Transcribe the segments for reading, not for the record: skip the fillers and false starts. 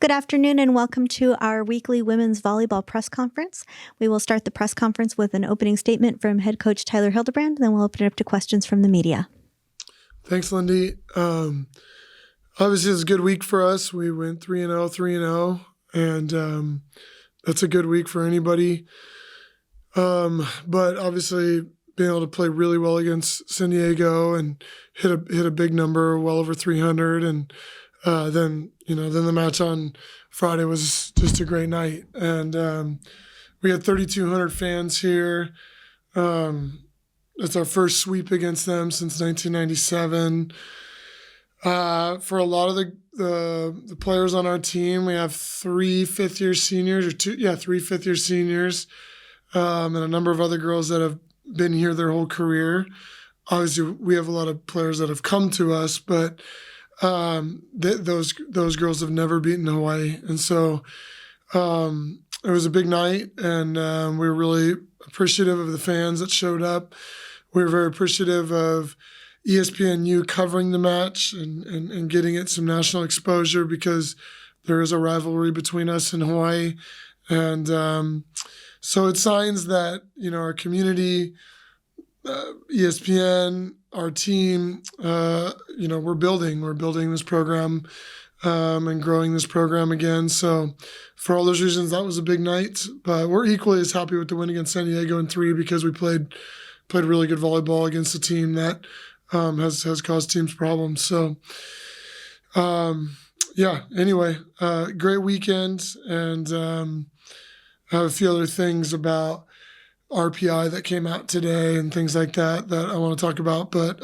Good afternoon and welcome to our weekly women's volleyball press conference. We will start the press conference with an opening statement from head coach Tyler Hildebrand, then we'll open it up to questions from the media. Thanks, Lindy. Obviously, it's a good week for us. We went 3-0, 3-0, and that's a good week for anybody. But obviously, being able to play really well against San Diego and hit a big number, well over 300, and then the match on Friday was just a great night. And we had 3,200 fans here. It's our first sweep against them since 1997. For a lot of the players on our team, we have three fifth-year seniors, and a number of other girls that have been here their whole career. Obviously, we have a lot of players that have come to us, but those girls have never beaten Hawaii, and so it was a big night, and we were really appreciative of the fans that showed up. We were very appreciative of ESPNU covering the match and getting it some national exposure because there is a rivalry between us and Hawaii, and so it signs that our community, ESPN, our team, we're building this program and growing this program again. So for all those reasons, that was a big night. But we're equally as happy with the win against San Diego in 3 because we played really good volleyball against a team that has caused teams problems. So anyway, great weekend, and I have a few other things about RPI that came out today and things like that I want to talk about. But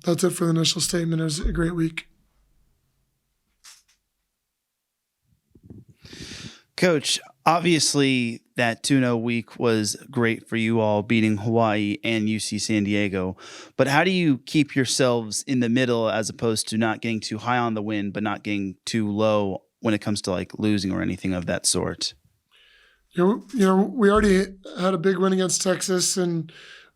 that's it for the initial statement. It was a great week. Coach, obviously that 2-0 week was great for you all, beating Hawaii and UC San Diego. But how do you keep yourselves in the middle as opposed to not getting too high on the win, but not getting too low when it comes to like losing or anything of that sort? We already had a big win against Texas and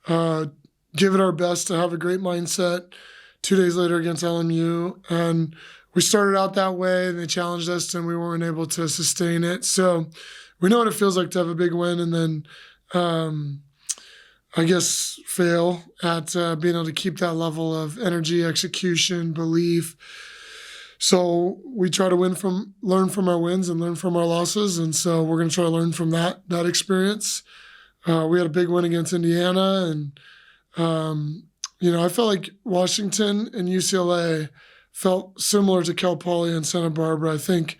give it our best to have a great mindset 2 days later against LMU. And we started out that way, and they challenged us, and we weren't able to sustain it. So we know what it feels like to have a big win and then, fail at being able to keep that level of energy, execution, belief. So we try to learn from our wins and learn from our losses, and so we're going to try to learn from that experience. We had a big win against Indiana, and I felt like Washington and UCLA felt similar to Cal Poly and Santa Barbara. I think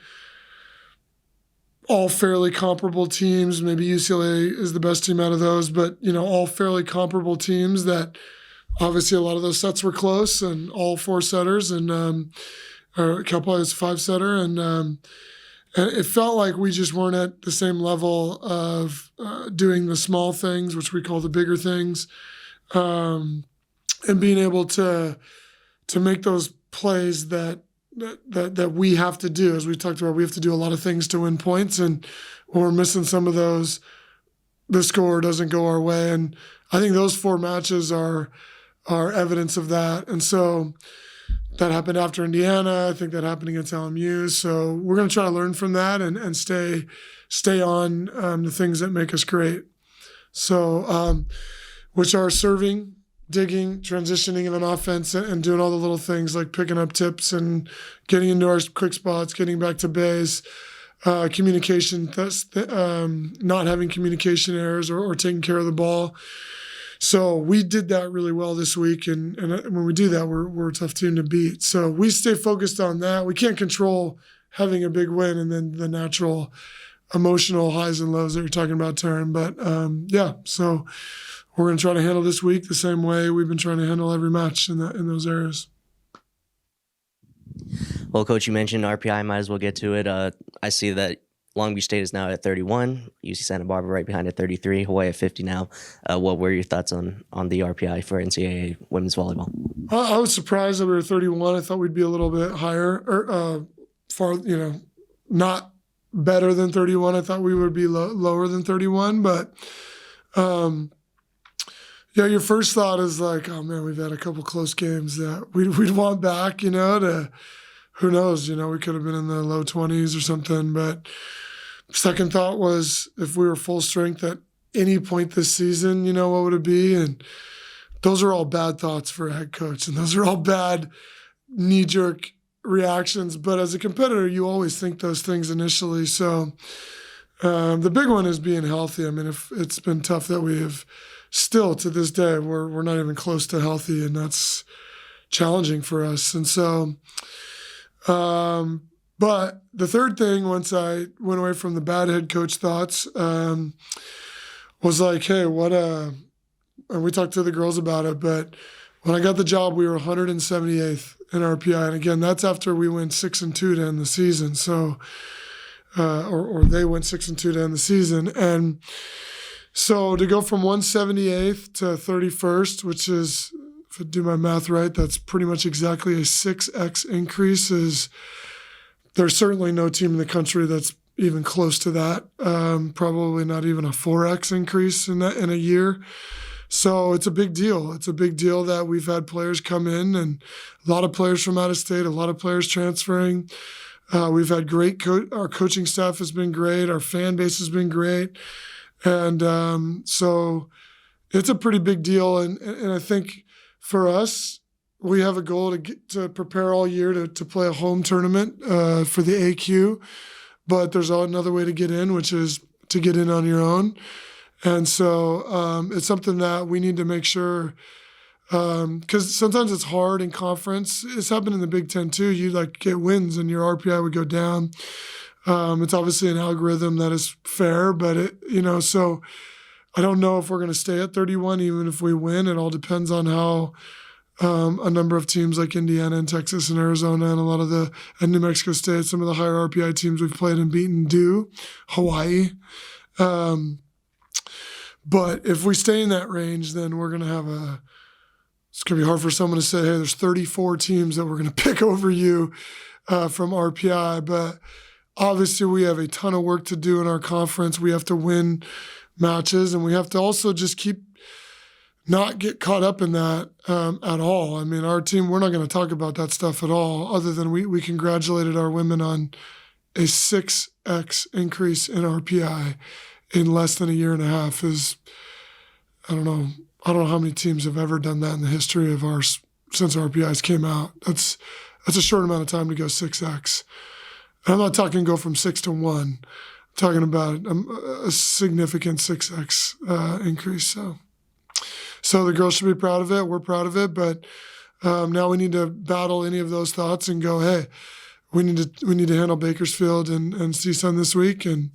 all fairly comparable teams. Maybe UCLA is the best team out of those, but all fairly comparable teams that obviously a lot of those sets were close and all 4 setters, and Cal Poly is 5-setter, and it felt like we just weren't at the same level of doing the small things, which we call the bigger things, and being able to make those plays that we have to do. As we talked about, we have to do a lot of things to win points, and when we're missing some of those, the score doesn't go our way. And I think those 4 matches are evidence of that. And so that happened after Indiana. I think that happened against LMU. So we're going to try to learn from that and stay on the things that make us great. So, which are serving, digging, transitioning in an offense, and doing all the little things like picking up tips and getting into our quick spots, getting back to base, communication, not having communication errors or taking care of the ball. So we did that really well this week, and when we do that, we're a tough team to beat. So we stay focused on that. We can't control having a big win and then the natural emotional highs and lows that you're talking about, Taryn. But so we're going to try to handle this week the same way we've been trying to handle every match in those areas. Well, Coach, you mentioned RPI. Might as well get to it. I see that Long Beach State is now at 31. UC Santa Barbara right behind at 33. Hawaii at 50 now. What were your thoughts on the RPI for NCAA women's volleyball? I was surprised that we were 31. I thought we'd be a little bit higher, or not better than 31. I thought we would be lower than 31. But your first thought is like, oh man, we've had a couple close games that we'd want back, to who knows? We could have been in the low 20s or something. But second thought was, if we were full strength at any point this season, what would it be? And those are all bad thoughts for a head coach, and those are all bad knee-jerk reactions. But as a competitor, you always think those things initially. So the big one is being healthy. I mean, if it's been tough that we have still to this day, we're not even close to healthy, and that's challenging for us. And so, but the third thing, once I went away from the bad head coach thoughts, was like, hey, and we talked to the girls about it, but when I got the job, we were 178th in RPI. And again, that's after we went 6-2 to end the season. So, or they went 6-2 to end the season. And so to go from 178th to 31st, which is, if I do my math right, that's pretty much exactly a 6x increase. There's certainly no team in the country that's even close to that. Probably not even a 4x increase in a year. So it's a big deal. It's a big deal that we've had players come in, and a lot of players from out of state, a lot of players transferring. We've had great our coaching staff has been great. Our fan base has been great. And so it's a pretty big deal. And I think for us, we have a goal to prepare all year to play a home tournament for the AQ. But there's another way to get in, which is to get in on your own. And so it's something that we need to make sure, because sometimes it's hard in conference. It's happened in the Big Ten too. You get wins and your RPI would go down. It's obviously an algorithm that is fair, but so I don't know if we're going to stay at 31, even if we win. It all depends on how a number of teams like Indiana and Texas and Arizona and and New Mexico State, some of the higher RPI teams we've played and beaten do, Hawaii. But if we stay in that range, then we're going to have it's going to be hard for someone to say, hey, there's 34 teams that we're going to pick over you from RPI. But obviously we have a ton of work to do in our conference. We have to win matches, and we have to also just not get caught up in that at all. I mean, our team, we're not going to talk about that stuff at all, other than we congratulated our women on a 6x increase in RPI in less than a year and a half. I don't know how many teams have ever done that in the history of since RPIs came out. That's a short amount of time to go 6x. And I'm not talking go from 6 to 1. I'm talking about a significant 6x increase. So the girls should be proud of it. We're proud of it. But now we need to battle any of those thoughts and go, hey, we need to handle Bakersfield and CSUN this week, and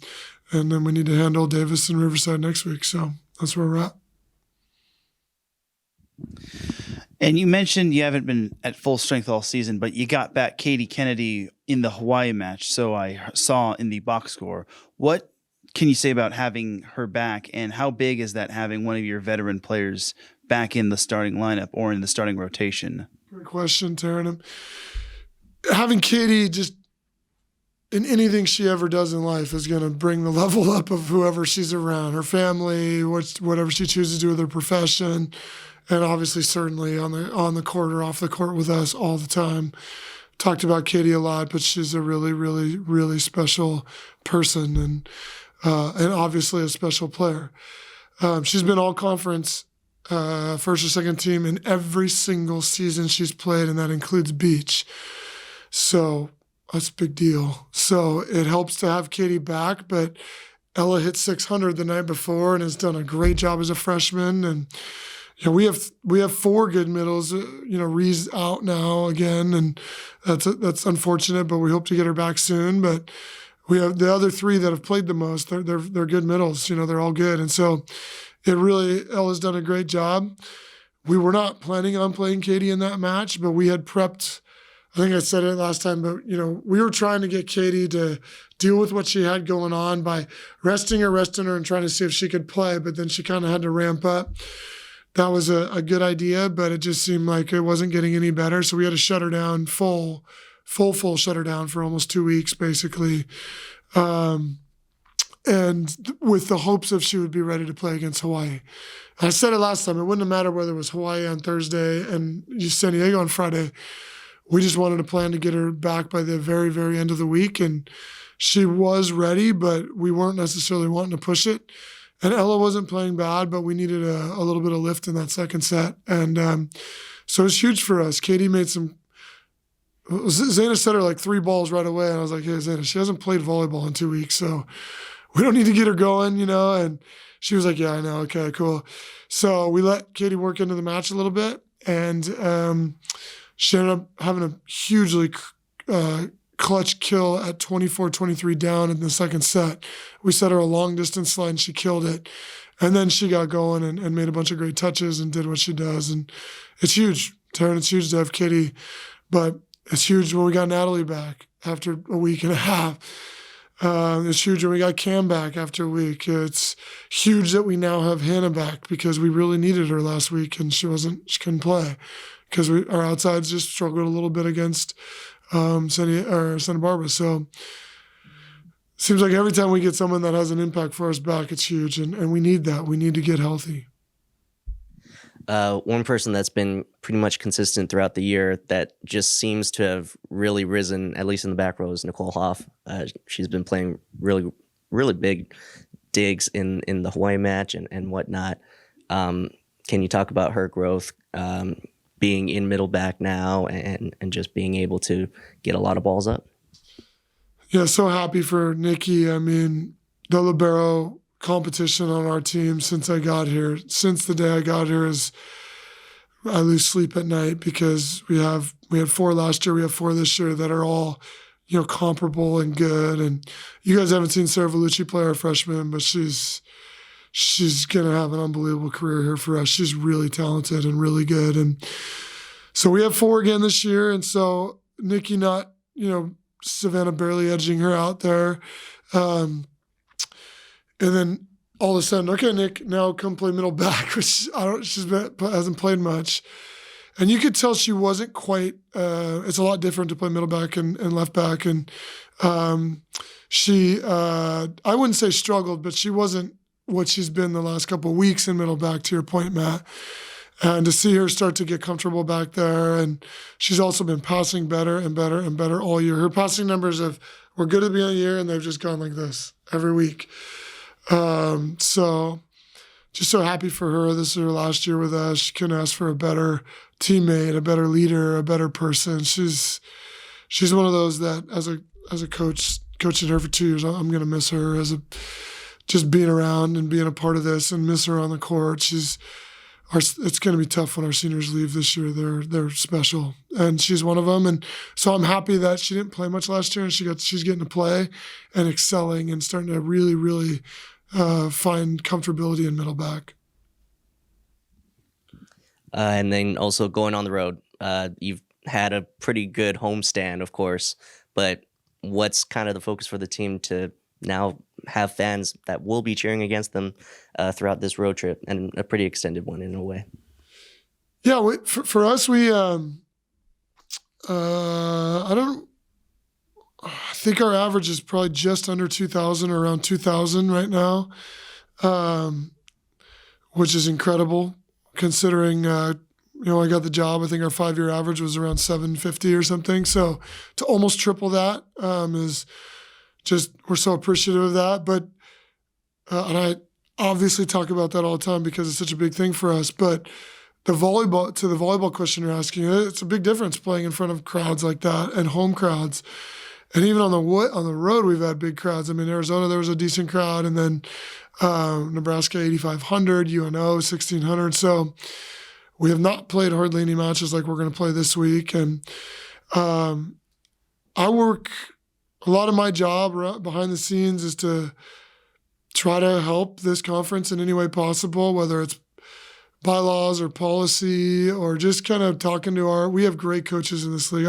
then we need to handle Davis and Riverside next week. So that's where we're at. And you mentioned you haven't been at full strength all season, but you got back Katie Kennedy in the Hawaii match, so I saw in the box score. What can you say about having her back, and how big is that, having one of your veteran players back in the starting lineup or in the starting rotation? Great question, Taryn. Having Katie just in anything she ever does in life is going to bring the level up of whoever she's around, her family, whatever she chooses to do with her profession, and obviously certainly on the court or off the court with us all the time. Talked about Katie a lot, but she's a really, really, really special person and obviously a special player. She's been all conference first or second team in every single season she's played, and that includes beach. So that's a big deal. So it helps to have Katie back, but Ella hit 600 the night before and has done a great job as a freshman. And we have 4 good middles. Ree's out now again, and that's unfortunate. But we hope to get her back soon. But we have the other 3 that have played the most. They're good middles. They're all good, and so Ella's done a great job. We were not planning on playing Katie in that match, but we had prepped. I think I said it last time, but we were trying to get Katie to deal with what she had going on by resting her, and trying to see if she could play. But then she kind of had to ramp up. That was a good idea, but it just seemed like it wasn't getting any better. So we had to shut her down full shut her down for almost 2 weeks, basically. And with the hopes of she would be ready to play against Hawaii. And I said it last time, it wouldn't have mattered whether it was Hawaii on Thursday and San Diego on Friday. we just wanted to plan to get her back by the very, very end of the week. And she was ready, but we weren't necessarily wanting to push it. And Ella wasn't playing bad, but we needed a little bit of lift in that second set. And so it was huge for us. Katie made Zayna set her like 3 balls right away. And I was like, hey, Zayna, she hasn't played volleyball in 2 weeks, so we don't need to get her going, And she was like, yeah, I know. Okay, cool. So we let Katie work into the match a little bit. And she ended up having a hugely clutch kill at 24-23 down in the second set. We set her a long distance slide and she killed it. And then she got going and made a bunch of great touches and did what she does. And it's huge, Taryn. It's huge to have Katie, but it's huge when we got Natalie back after a week and a half. It's huge when we got Cam back after a week. It's huge that we now have Hannah back because we really needed her last week and she couldn't play because our outsides just struggled a little bit against Santa Barbara. So it seems like every time we get someone that has an impact for us back, it's huge. And we need that. We need to get healthy. One person that's been pretty much consistent throughout the year that just seems to have really risen, at least in the back row, is Nicole Hoff. She's been playing really, really big digs in the Hawaii match and whatnot. Can you talk about her growth, being in middle back now and just being able to get a lot of balls up? Yeah, so happy for Nikki. I mean, the libero competition on our team since the day I got here is I lose sleep at night because we had 4 last year, we have 4 this year that are all, comparable and good. And you guys haven't seen Sarah Vellucci play our freshman, but she's gonna have an unbelievable career here for us. She's really talented and really good. And so we have 4 again this year. And so Nikki not, Savannah barely edging her out there. And then all of a sudden, okay, Nick, now come play middle back, which she hasn't played much. And you could tell she wasn't quite, it's a lot different to play middle back and left back. And she, I wouldn't say struggled, but she wasn't what she's been the last couple of weeks in middle back, to your point, Matt. And to see her start to get comfortable back there. And she's also been passing better and better and better all year. Her passing numbers were good at the beginning of the year, and they've just gone like this every week. So just so happy for her. This is her last year with us. She couldn't ask for a better teammate, a better leader, a better person. She's one of those that as a coach, coaching her for 2 years, I'm going to miss her just being around and being a part of this and miss her on the court. It's going to be tough when our seniors leave this year. They're special, and she's one of them. And so I'm happy that she didn't play much last year, and she's getting to play and excelling and starting to really, really find comfortability in middle back. And then also going on the road. You've had a pretty good homestand, of course, but what's kind of the focus for the team to now have fans that will be cheering against them throughout this road trip, and a pretty extended one in a way? Yeah, for us, I think our average is probably just under 2,000 or around 2,000 right now, which is incredible considering, I got the job. I think our 5-year average was around 750 or something. So to almost triple that is just, we're so appreciative of that. But, and I obviously talk about that all the time because it's such a big thing for us. But to the volleyball question you're asking, it's a big difference playing in front of crowds like that and home crowds. And even on the road, we've had big crowds. I mean, Arizona, there was a decent crowd, and then Nebraska, 8,500, UNO, 1,600. So we have not played hardly any matches like we're going to play this week. And I work, a lot of my job behind the scenes is to try to help this conference in any way possible, whether it's bylaws or policy or just kind of talking to we have great coaches in this league.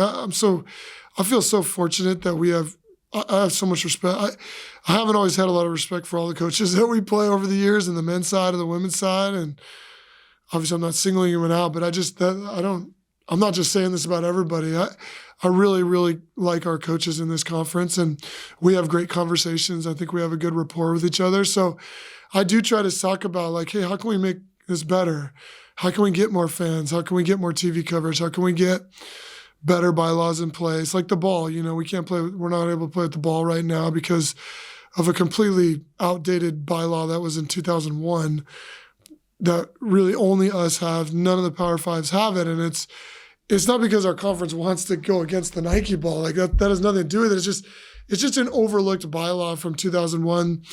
I feel so fortunate that I have so much respect. I haven't always had a lot of respect for all the coaches that we play over the years in the men's side and the women's side. And obviously I'm not singling anyone out, but I'm not just saying this about everybody. I really, really like our coaches in this conference, and we have great conversations. I think we have a good rapport with each other. So I do try to talk about like, hey, how can we make this better? How can we get more fans? How can we get more TV coverage? How can we get better bylaws in place, like the ball. We're not able to play with the ball right now because of a completely outdated bylaw that was in 2001 that really only us have. None of the Power Fives have it, and it's not because our conference wants to go against the Nike ball. Like that has nothing to do with it. It's just an overlooked bylaw from 2001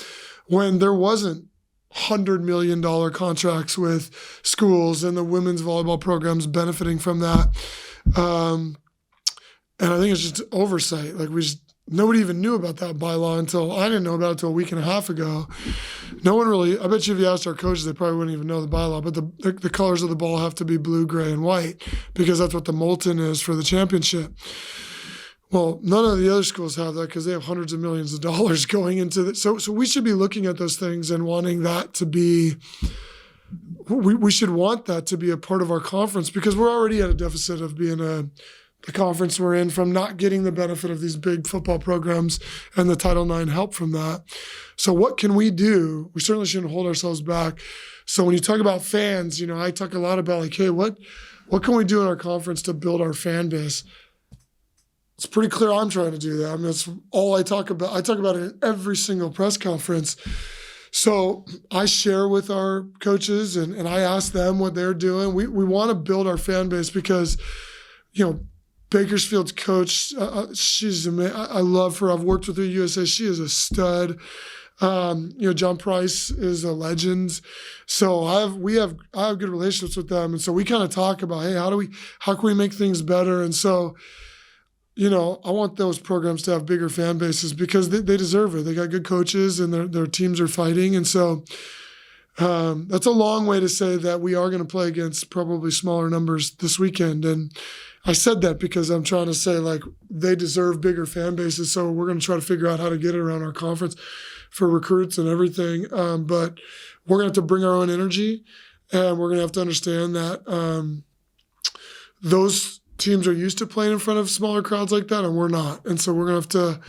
when there wasn't $100 million contracts with schools and the women's volleyball programs benefiting from that. And I think it's just oversight. Like nobody even knew about that bylaw until I didn't know about it until a week and a half ago. No one really, I bet you if you asked our coaches, they probably wouldn't even know the bylaw, but the colors of the ball have to be blue, gray, and white because that's what the molten is for the championship. Well, none of the other schools have that because they have hundreds of millions of dollars going into it. So we should be looking at those things and wanting that to be, we should want that to be a part of our conference because we're already at a deficit of being the conference we're in from not getting the benefit of these big football programs and the Title IX help from that. So what can we do? We certainly shouldn't hold ourselves back. So when you talk about fans, I talk a lot about like, hey, what can we do in our conference to build our fan base? It's pretty clear I'm trying to do that. I mean, that's all I talk about. I talk about it in every single press conference. So I share with our coaches and I ask them what they're doing. We want to build our fan base because, Bakersfield's coach, she's amazing. I love her. I've worked with her at USA. She is a stud. John Price is a legend. So I have good relationships with them. And so we kind of talk about, hey, how can we make things better? And so, I want those programs to have bigger fan bases because they deserve it. They got good coaches and their teams are fighting. And so that's a long way to say that we are going to play against probably smaller numbers this weekend. And I said that because I'm trying to say like they deserve bigger fan bases. So we're going to try to figure out how to get it around our conference for recruits and everything. But we're going to have to bring our own energy and we're going to have to understand that those teams are used to playing in front of smaller crowds like that, and we're not. And so we're gonna have to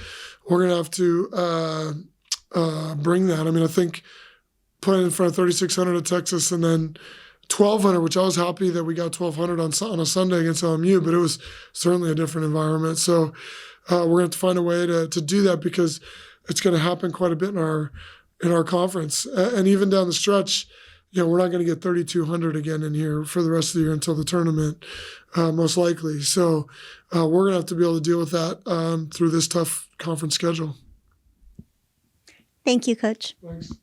bring that. I mean, I think playing in front of 3,600 at Texas and then 1,200, which I was happy that we got 1,200 on a Sunday against LMU, but it was certainly a different environment. So we're gonna have to find a way to do that because it's gonna happen quite a bit in our conference, and even down the stretch. We're not going to get 3,200 again in here for the rest of the year until the tournament, most likely. So we're going to have to be able to deal with that through this tough conference schedule. Thank you, Coach. Thanks.